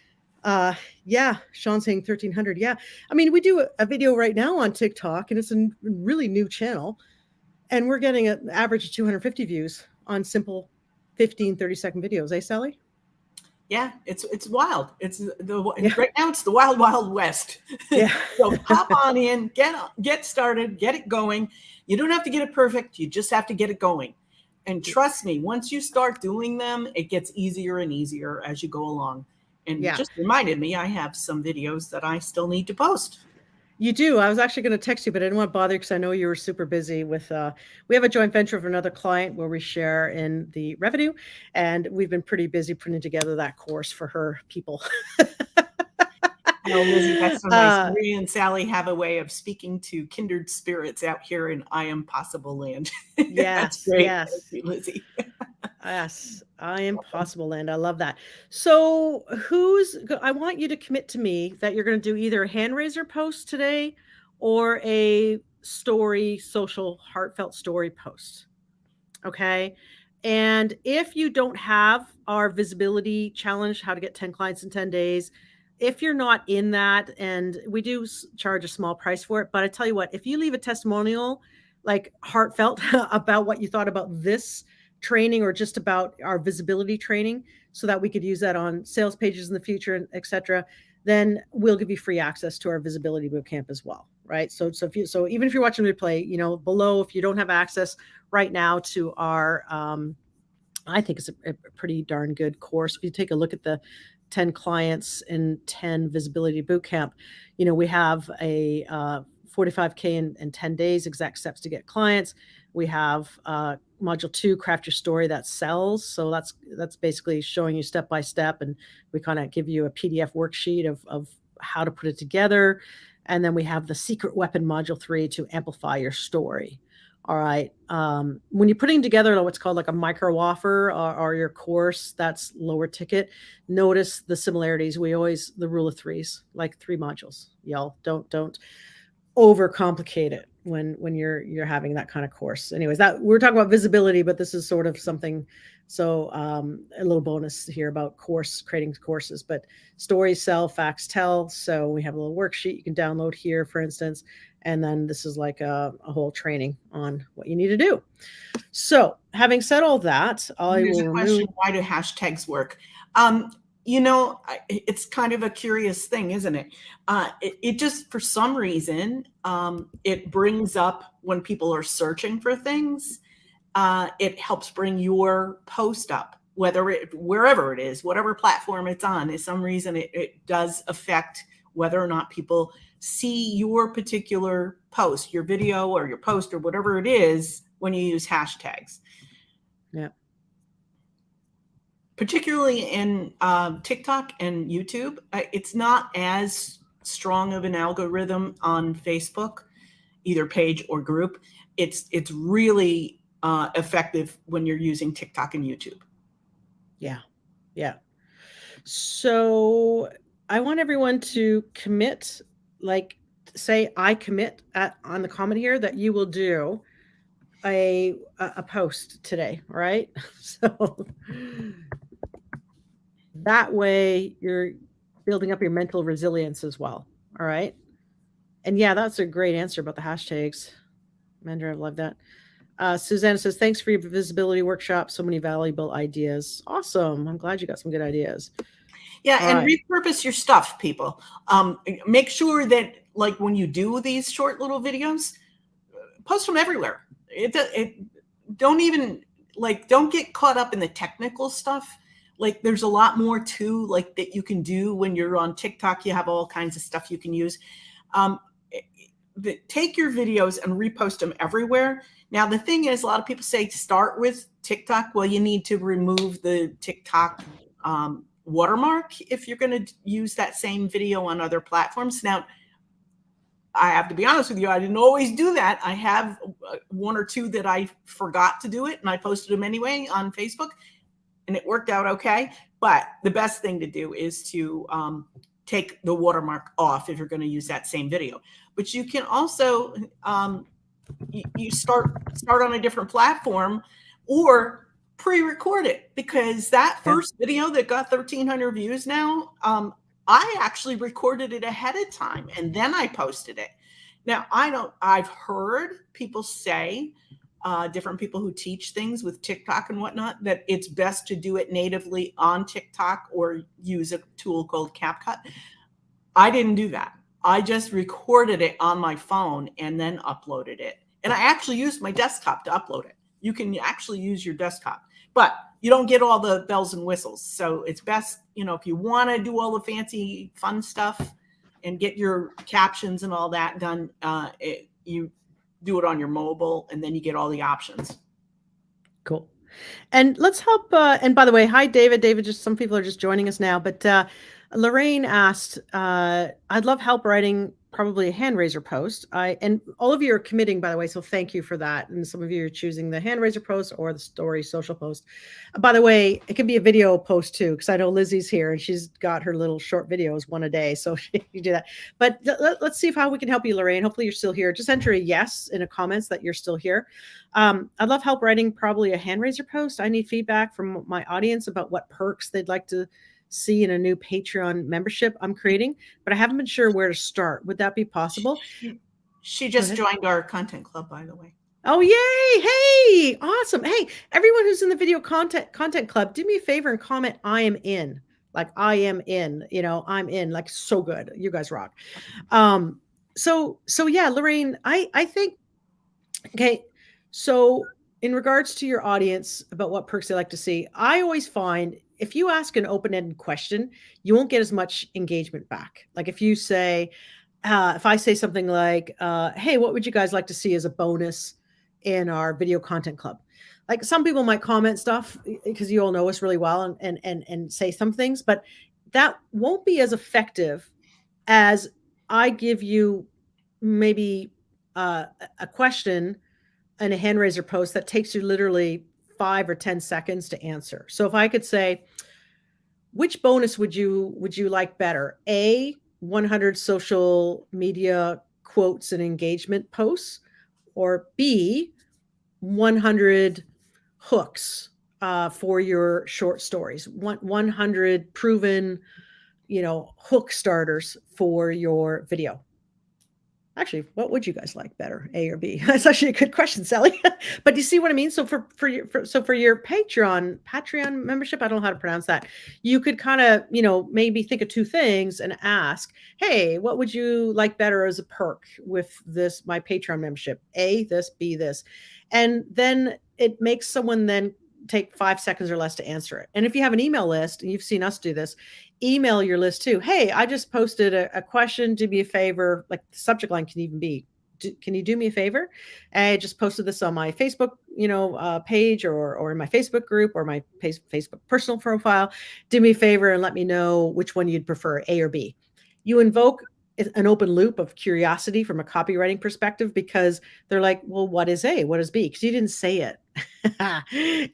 Speaker 1: yeah, Sean's saying 1,300. Yeah. I mean, we do a video right now on TikTok, and it's a really new channel, and we're getting an average of 250 views on simple 15, 30-second videos. Eh, Sally?
Speaker 2: Yeah, it's wild. Right now it's the wild, wild west.
Speaker 1: Yeah.
Speaker 2: So hop on in, get started, get it going. You don't have to get it perfect. You just have to get it going. And trust me, once you start doing them, it gets easier and easier as you go along. And just reminded me, I have some videos that I still need to post.
Speaker 1: You do. I was actually going to text you, but I didn't want to bother because I know you were super busy with, we have a joint venture with another client where we share in the revenue, and we've been pretty busy putting together that course for her people.
Speaker 2: No, Lizzie, that's so nice. Marie and Sally have a way of speaking to kindred spirits out here in I Am Possible Land.
Speaker 1: Yes,
Speaker 2: that's great.
Speaker 1: Yes.
Speaker 2: Thank you, Lizzie.
Speaker 1: Yes, I Am Possible Land. I love that. So I want you to commit to me that you're going to do either a hand raiser post today or a social heartfelt story post. Okay. And if you don't have our visibility challenge, how to get 10 clients in 10 days, if you're not in that, and we do charge a small price for it, but I tell you what, if you leave a testimonial, like heartfelt about what you thought about this training or just about our visibility training, so that we could use that on sales pages in the future, etc., then we'll give you free access to our visibility bootcamp as well. Right. So even if you're watching the replay, below, if you don't have access right now to our, I think it's a pretty darn good course. If you take a look at the 10 clients in 10 visibility bootcamp, we have a 45K in 10 days, exact steps to get clients. We have module 2, craft your story that sells. So that's basically showing you step by step, and we kind of give you a PDF worksheet of how to put it together. And then we have the secret weapon module 3 to amplify your story. All right. When you're putting together what's called like a micro offer or your course that's lower ticket, notice the similarities. The rule of threes, like 3 modules. Y'all don't overcomplicate it. when you're having that kind of course. Anyways, that we're talking about visibility, but this is sort of something. So a little bonus here about creating courses, but stories sell, facts tell. So we have a little worksheet you can download here, for instance, and then this is like a whole training on what you need to do. So having said all that, I
Speaker 2: There's
Speaker 1: will
Speaker 2: a
Speaker 1: remove.
Speaker 2: question, why do hashtags work? It's kind of a curious thing, isn't it? It just, for some reason, it brings up when people are searching for things. It helps bring your post up, wherever it is, whatever platform it's on. For some reason, it does affect whether or not people see your particular post, your video or your post or whatever it is when you use hashtags.
Speaker 1: Yeah.
Speaker 2: Particularly in TikTok and YouTube. It's not as strong of an algorithm on Facebook, either page or group. It's really effective when you're using TikTok and YouTube.
Speaker 1: Yeah. Yeah. So I want everyone to commit, like say I commit on the comment here that you will do a post today, right? So that way you're building up your mental resilience as well. All right. And yeah, that's a great answer about the hashtags. Mandra, I love that. Susanna says, thanks for your visibility workshop. So many valuable ideas. Awesome. I'm glad you got some good ideas.
Speaker 2: Yeah,
Speaker 1: All
Speaker 2: and
Speaker 1: right.
Speaker 2: repurpose your stuff, people. Make sure that, like, when you do these short little videos, post them everywhere. Don't even, like, don't get caught up in the technical stuff. Like, there's a lot more too, like, that you can do when you're on TikTok. You have all kinds of stuff you can use. Take your videos and repost them everywhere. Now, the thing is, a lot of people say start with TikTok. Well, you need to remove the TikTok watermark if you're going to use that same video on other platforms. Now, I have to be honest with you, I didn't always do that. I have one or two that I forgot to do it, and I posted them anyway on Facebook, and it worked out okay. But the best thing to do is to take the watermark off if you're going to use that same video. But you can also you start on a different platform or pre-record it, because that first video that got 1,300 views now, I actually recorded it ahead of time and then I posted it. Now, I've heard people say, different people who teach things with TikTok and whatnot, that it's best to do it natively on TikTok or use a tool called CapCut. I didn't do that. I just recorded it on my phone and then uploaded it. And I actually used my desktop to upload it. You can actually use your desktop, but you don't get all the bells and whistles. So it's best, if you want to do all the fancy fun stuff and get your captions and all that done, you do it on your mobile and then you get all the options.
Speaker 1: Cool. And let's help. And by the way, hi, David. David, just some people are just joining us now. But Lorraine asked, I'd love help writing probably a hand raiser post. And all of you are committing, by the way, so thank you for that. And some of you are choosing the hand raiser post or the story social post. By the way, it can be a video post too, because I know Lizzie's here and she's got her little short videos one a day, so you do that. But let's see how we can help you, Lorraine. Hopefully you're still here. Just enter a yes in the comments that you're still here. I'd love help writing probably a hand raiser post. I need feedback from my audience about what perks they'd like to see in a new Patreon membership I'm creating, but I haven't been sure where to start. Would that be possible?
Speaker 2: She just joined our content club, by the way.
Speaker 1: Oh, yay. Hey, awesome. Hey, everyone who's in the video content club, do me a favor and comment, I am in. Like, I am in, I'm in, like, so good. You guys rock. So yeah, Lorraine, I think, okay. So in regards to your audience about what perks they like to see, I always find if you ask an open-ended question, you won't get as much engagement back. Like if you say, if I say something like, hey, what would you guys like to see as a bonus in our video content club? Like some people might comment stuff because you all know us really well and say some things, but that won't be as effective as I give you maybe a question and a hand raiser post that takes you literally 5 or 10 seconds to answer. So if I could say, which bonus would you like better? A, 100 social media quotes and engagement posts, or B, 100 hooks for your short stories, 100 proven, hook starters for your video. Actually, what would you guys like better, A or B? That's actually a good question, Sally. But do you see what I mean? So for your Patreon membership, I don't know how to pronounce that. You could kind of, maybe think of two things and ask, hey, what would you like better as a perk with this my Patreon membership? A, this, B, this. And then it makes someone then take 5 seconds or less to answer it. And if you have an email list, and you've seen us do this, email your list too. Hey, I just posted a question. Do me a favor. Like the subject line can even be, can you do me a favor? I just posted this on my Facebook, page or in my Facebook group or my Facebook personal profile. Do me a favor and let me know which one you'd prefer, A or B. You invoke an open loop of curiosity from a copywriting perspective, because they're like, well, what is A? What is B? Because you didn't say it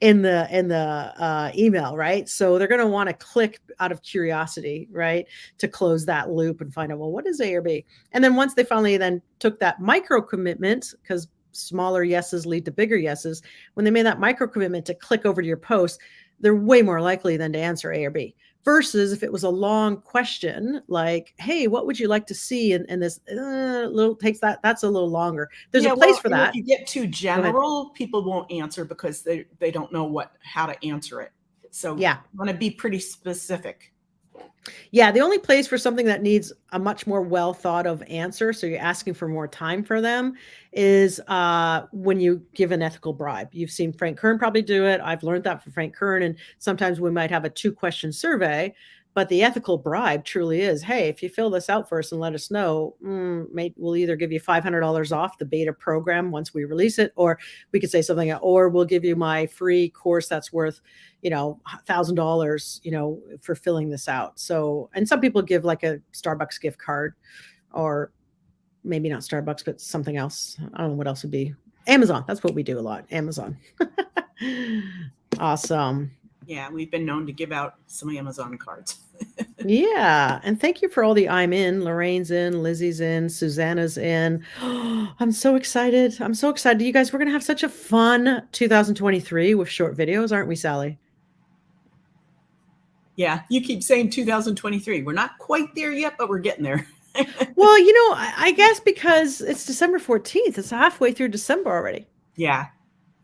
Speaker 1: in the email, right? So they're going to want to click out of curiosity, right, to close that loop and find out, well, what is A or B? And then once they finally then took that micro commitment, because smaller yeses lead to bigger yeses, when they made that micro commitment to click over to your post, they're way more likely than to answer A or B. Versus if it was a long question, like, hey, what would you like to see? And this little takes that's a little longer. There's a place for that.
Speaker 2: If you get too general, people won't answer because they don't know how to answer it. So
Speaker 1: yeah,
Speaker 2: you want to be pretty specific.
Speaker 1: Yeah, the only place for something that needs a much more well thought of answer, so you're asking for more time for them, is when you give an ethical bribe. You've seen Frank Kern probably do it. I've learned that from Frank Kern, and sometimes we might have a 2-question survey, but the ethical bribe truly is, hey, if you fill this out first and let us know, we'll either give you $500 off the beta program once we release it, or we could say something, or we'll give you my free course that's worth, $1,000, for filling this out. So, and some people give like a Starbucks gift card, or maybe not Starbucks, but something else. I don't know what else would be. Amazon. That's what we do a lot. Amazon. Awesome.
Speaker 2: Yeah, we've been known to give out some Amazon cards.
Speaker 1: Yeah. And thank you for all the I'm in. Lorraine's in, Lizzie's in, Susanna's in. I'm so excited. I'm so excited. You guys, we're going to have such a fun 2023 with short videos, aren't we, Sally?
Speaker 2: Yeah, you keep saying 2023. We're not quite there yet, but we're getting there.
Speaker 1: Well, I guess because it's December 14th. It's halfway through December already.
Speaker 2: Yeah.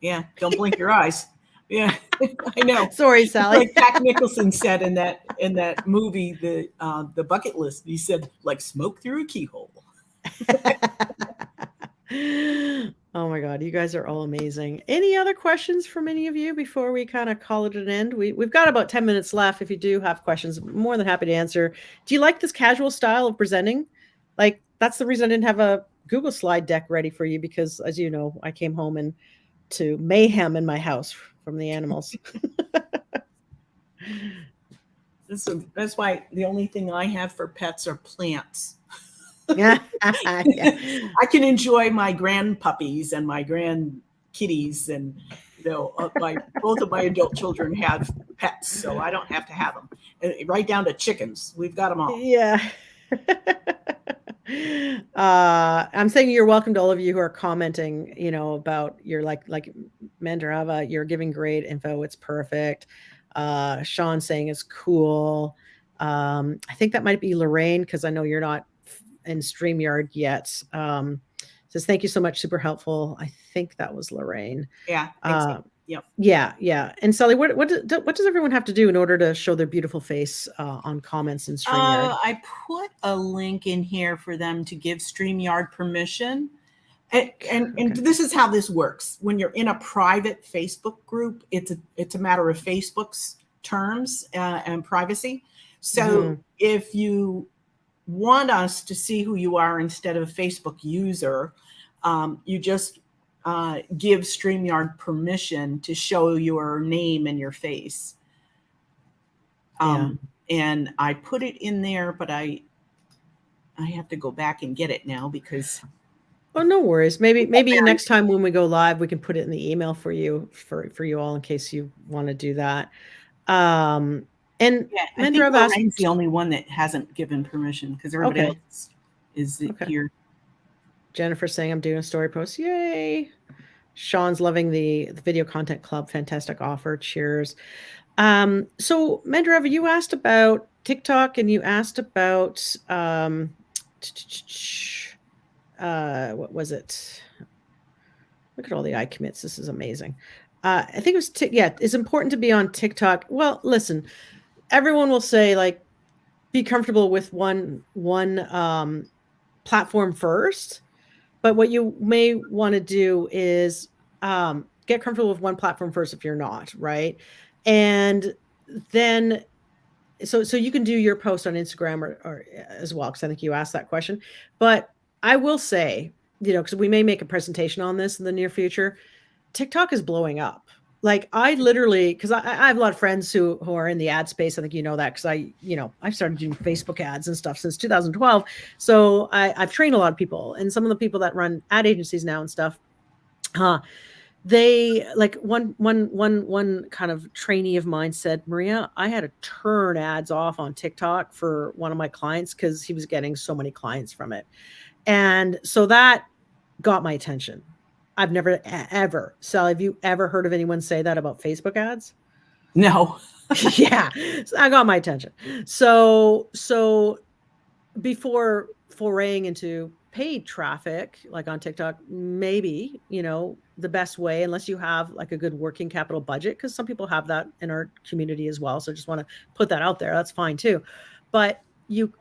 Speaker 2: Yeah. Don't blink your eyes. Yeah, I know.
Speaker 1: Sorry, Sally.
Speaker 2: Like Jack Nicholson said in that movie, the Bucket List. He said, like smoke through a keyhole.
Speaker 1: Oh my God, you guys are all amazing. Any other questions from any of you before we kind of call it an end? We've got about 10 minutes left. If you do have questions, I'm more than happy to answer. Do you like this casual style of presenting? Like, that's the reason I didn't have a Google slide deck ready for you, because as you know, I came home and to mayhem in my house from the animals.
Speaker 2: That's why the only thing I have for pets are plants.
Speaker 1: Yeah.
Speaker 2: I can enjoy my grand puppies and my grand kitties, and both of my adult children have pets, so I don't have to have them. Right down to chickens, we've got them all.
Speaker 1: Yeah. I'm saying you're welcome to all of you who are commenting, about your like Mandarava, you're giving great info. It's perfect. Sean saying it's cool. I think that might be Lorraine, because I know you're not in StreamYard yet. Says thank you so much, super helpful. I think that was Lorraine.
Speaker 2: Yeah. Yep.
Speaker 1: Yeah. And Sally, what does everyone have to do in order to show their beautiful face on comments in StreamYard?
Speaker 2: I put a link in here for them to give StreamYard permission. And this is how this works. When you're in a private Facebook group, it's a matter of Facebook's terms and privacy. So if you want us to see who you are instead of a Facebook user, you just give StreamYard permission to show your name and your face. And I put it in there, but I have to go back and get it now because.
Speaker 1: Oh, no worries. Maybe next time when we go live, we can put it in the email for you all in case you want to do that. And
Speaker 2: yeah, I think Lorraine's the only one that hasn't given permission, because everybody else is here.
Speaker 1: Jennifer saying I'm doing a story post. Yay. Sean's loving the video content club. Fantastic offer. Cheers. So Mandreva, you asked about TikTok and you asked about what was it? Look at all the I commits. This is amazing. I think it was yeah, it's important to be on TikTok. Well, listen, everyone will say like be comfortable with one platform first. But what you may want to do is get comfortable with one platform first if you're not, right? And then so you can do your post on Instagram or as well, because I think you asked that question. But I will say, because we may make a presentation on this in the near future, TikTok is blowing up. Like I literally, because I have a lot of friends who are in the ad space. I think you know that because I've started doing Facebook ads and stuff since 2012. So I've trained a lot of people, and some of the people that run ad agencies now and stuff, they like one kind of trainee of mine said, Maria, I had to turn ads off on TikTok for one of my clients because he was getting so many clients from it. And so that got my attention. I've never ever. Sally, have you ever heard of anyone say that about Facebook ads?
Speaker 2: No.
Speaker 1: Yeah. So I got my attention. So before foraying into paid traffic, like on TikTok, maybe, the best way, unless you have like a good working capital budget, because some people have that in our community as well. So just want to put that out there. That's fine too. But you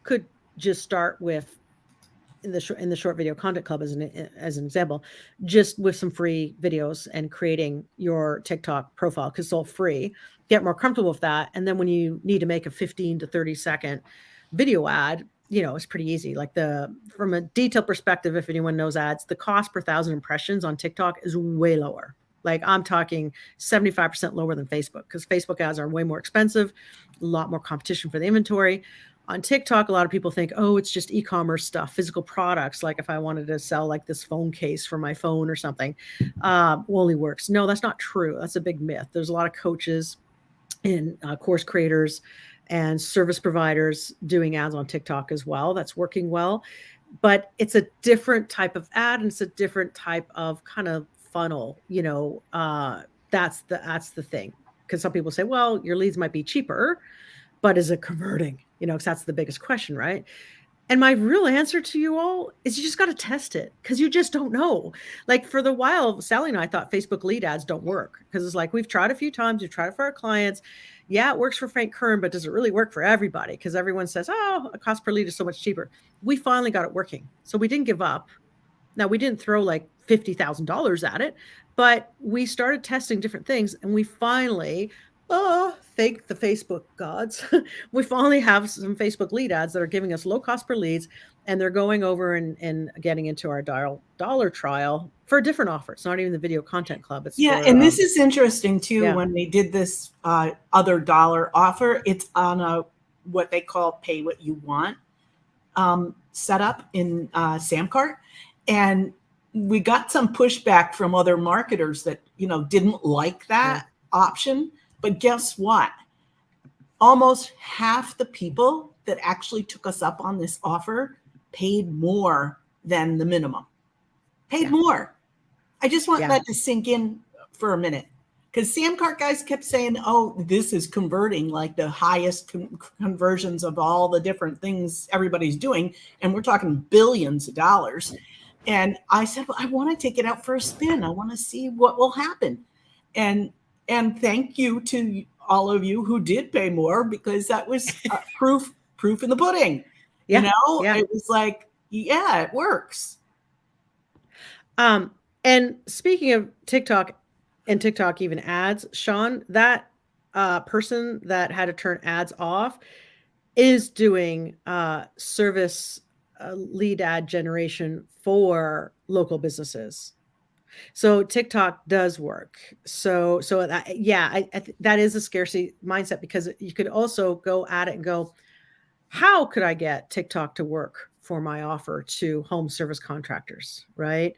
Speaker 1: could just start with in the short video content club as an example, just with some free videos and creating your TikTok profile because it's all free. Get more comfortable with that, and then when you need to make a 15 to 30-second video ad, it's pretty easy. Like from a detail perspective, if anyone knows ads, the cost per 1,000 impressions on TikTok is way lower. Like I'm talking 75% lower than Facebook because Facebook ads are way more expensive, a lot more competition for the inventory. On TikTok, a lot of people think, oh, it's just e-commerce stuff, physical products. Like if I wanted to sell like this phone case for my phone or something, only works. No, that's not true. That's a big myth. There's a lot of coaches and course creators and service providers doing ads on TikTok as well. That's working well, but it's a different type of ad and it's a different type of kind of funnel. That's the thing. Because some people say, well, your leads might be cheaper, but is it converting? Because that's the biggest question, right? And my real answer to you all is you just got to test it because you just don't know. Like for the while, Sally and I thought Facebook lead ads don't work because it's like we've tried a few times, we've tried it for our clients. Yeah, it works for Frank Kern, but does it really work for everybody? Because everyone says, oh, a cost per lead is so much cheaper. We finally got it working. So we didn't give up. Now, we didn't throw like $50,000 at it, but we started testing different things and we finally thank the Facebook gods. We finally have some Facebook lead ads that are giving us low cost per leads, and they're going over and getting into our dollar trial for a different offer. It's not even the video content club. It's
Speaker 2: and this is interesting too.
Speaker 1: Yeah.
Speaker 2: When they did this other dollar offer, it's on a what they call pay what you want setup in Samcart, and we got some pushback from other marketers that didn't like that option. But guess what? Almost half the people that actually took us up on this offer paid more than the minimum. Paid more. I just want that to sink in for a minute. Because Samcart guys kept saying, oh, this is converting like the highest conversions of all the different things everybody's doing. And we're talking billions of dollars. And I said, well, I want to take it out for a spin. I want to see what will happen. And thank you to all of you who did pay more because that was proof in the pudding. It was like, it works.
Speaker 1: And speaking of TikTok and TikTok even ads, Sean, that person that had to turn ads off is doing service lead ad generation for local businesses. So TikTok does work. So that is a scarcity mindset because you could also go at it and go, how could I get TikTok to work for my offer to home service contractors, right?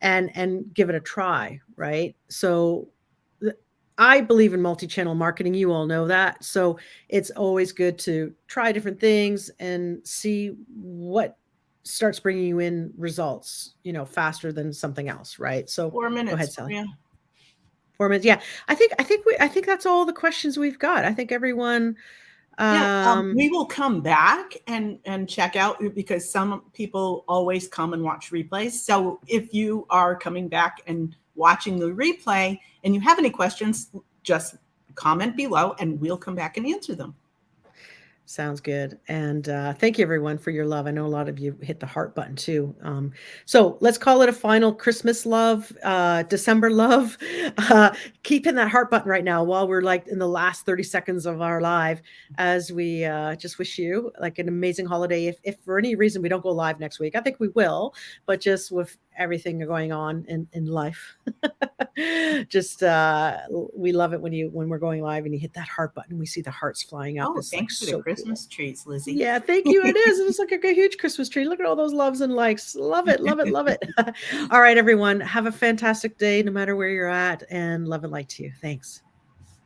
Speaker 1: And give it a try, right? So I believe in multi-channel marketing. You all know that. So it's always good to try different things and see what starts bringing you in results, faster than something else, right? So
Speaker 2: 4 minutes
Speaker 1: go ahead,
Speaker 2: for
Speaker 1: Sally.
Speaker 2: you.
Speaker 1: 4 minutes. Yeah. I think that's all the questions we've got. I think everyone,
Speaker 2: Yeah, we will come back and check out, because some people always come and watch replays. So if you are coming back and watching the replay and you have any questions, just comment below and we'll come back and answer them.
Speaker 1: sounds good. And thank you, everyone, for your love. I know a lot of you hit the heart button too. So let's call it a final Christmas love, December love. Keep hitting that heart button right now while we're like in the last 30 seconds of our live, as we just wish you like an amazing holiday. If for any reason we don't go live next week, I think we will, but just with everything going on in life. Just we love it when we're going live and you hit that heart button, we see the hearts flying up.
Speaker 2: Oh,
Speaker 1: It's like
Speaker 2: thanks for the
Speaker 1: so
Speaker 2: Christmas
Speaker 1: cool.
Speaker 2: trees, Lizzie.
Speaker 1: Yeah, thank you. It is. It's like a huge Christmas tree. Look at all those loves and likes. Love it, love it, love it. All right, everyone. Have a fantastic day, no matter where you're at, and love and light to you. Thanks.